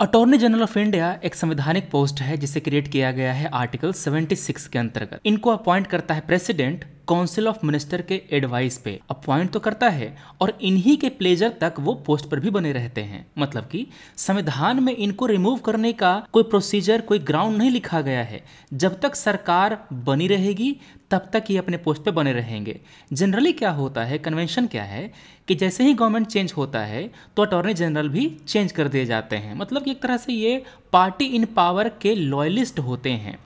Attorney general of India एक संवैधानिक post है जिसे क्रिएट किया गया है आर्टिकल 76 के अंतर्गत। इनको अपॉइंट करता है प्रेसिडेंट काउंसिल ऑफ मिनिस्टर के एडवाइस पे अपॉइंट तो करता है और इन्हीं के प्लेजर तक वो पोस्ट पर भी बने रहते हैं। मतलब कि संविधान में इनको रिमूव करने का कोई प्रोसीजर, कोई ग्राउंड नहीं लिखा गया है। जब तक सरकार बनी रहेगी तब तक ये अपने पोस्ट पे बने रहेंगे। जनरली क्या होता है, कन्वेंशन क्या है कि जैसे ही गवर्नमेंट चेंज होता है तो अटॉर्नी जनरल भी चेंज कर दिए जाते हैं। मतलब कि एक तरह से ये पार्टी इन पावर के लॉयलिस्ट होते हैं।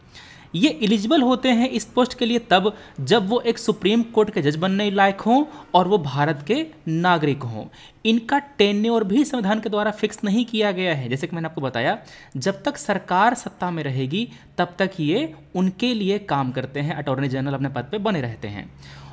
ये एलिजिबल होते हैं इस पोस्ट के लिए तब जब वो एक सुप्रीम कोर्ट के जज बनने लायक हों और वो भारत के नागरिक हों। इनका टेन्योर भी संविधान के द्वारा फिक्स नहीं किया गया है। जैसे कि मैंने आपको बताया, जब तक सरकार सत्ता में रहेगी तब तक ये उनके लिए काम करते हैं। अटॉर्नी जनरल अपने पद पे बने रहते हैं।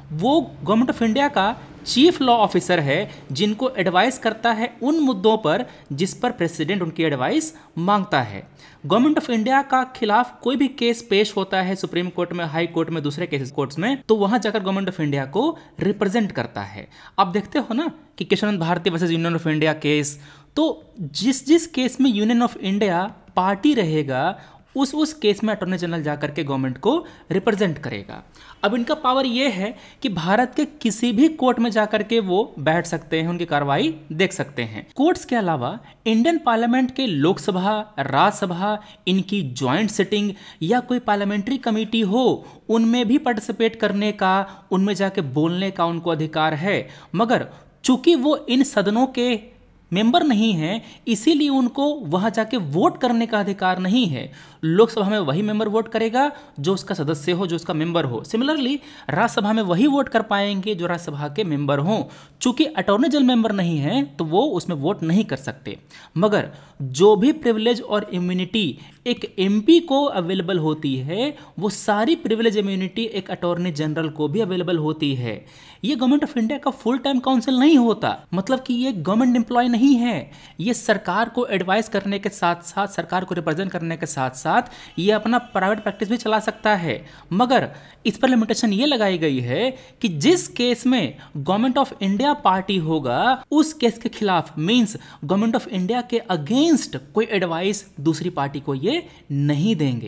वो गवर्नमेंट ऑफ इंडिया का चीफ लॉ ऑफिसर है जिनको एडवाइस करता है उन मुद्दों पर जिस पर प्रेसिडेंट उनकी एडवाइस मांगता है। गवर्नमेंट ऑफ इंडिया का खिलाफ कोई भी केस पेश होता है सुप्रीम कोर्ट में, हाई कोर्ट में, दूसरे केसेस कोर्ट्स में, तो वहां जाकर गवर्नमेंट ऑफ इंडिया को रिप्रेजेंट करता है। आप देखते हो ना कि Kesavananda Bharati versus union of India case, तो जिस केस में यूनियन ऑफ इंडिया पार्टी रहेगा उस केस में अटॉर्नी जनरल जाकर के गवर्नमेंट को रिप्रेजेंट करेगा। अब इनका पावर यह है कि भारत के किसी भी कोर्ट में जाकर के वो बैठ सकते हैं, उनकी कार्रवाई देख सकते हैं। कोर्ट्स के अलावा इंडियन पार्लियामेंट के लोकसभा, राज्यसभा, इनकी ज्वाइंट सिटिंग या कोई पार्लियामेंट्री कमेटी हो, उनमें भी पार्टिसिपेट करने का, उनमें जाके बोलने का उनको अधिकार है। मगर चूंकि वो इन सदनों के मेंबर नहीं है, इसीलिए उनको वहां जाके वोट करने का अधिकार नहीं है। लोकसभा में वही मेंबर वोट करेगा जो उसका सदस्य हो, जो उसका मेंबर हो। सिमिलरली राज्यसभा में वही वोट कर पाएंगे जो राज्यसभा के मेंबर हों। चूंकि अटॉर्नी जनरल मेंबर नहीं है तो वो उसमें वोट नहीं कर सकते। मगर जो भी प्रिविलेज और इम्यूनिटी एक एमपी को अवेलेबल होती है, वो सारी प्रिविलेज इम्यूनिटी एक अटॉर्नी जनरल को भी अवेलेबल होती है। ये गवर्नमेंट ऑफ इंडिया का फुल टाइम काउंसिल नहीं होता, मतलब कि ये गवर्नमेंट एम्प्लॉय नहीं है। ये सरकार को एडवाइस करने के साथ साथ, सरकार को रिप्रेजेंट करने के साथ साथ ये अपना प्राइवेट प्रैक्टिस भी चला सकता है। मगर इस पर लिमिटेशन ये लगाई गई है कि जिस केस में गवर्नमेंट ऑफ इंडिया पार्टी होगा, उस केस के खिलाफ, मींस गवर्नमेंट ऑफ इंडिया के अगेंस्ट कोई एडवाइस दूसरी पार्टी को ये नहीं देंगे।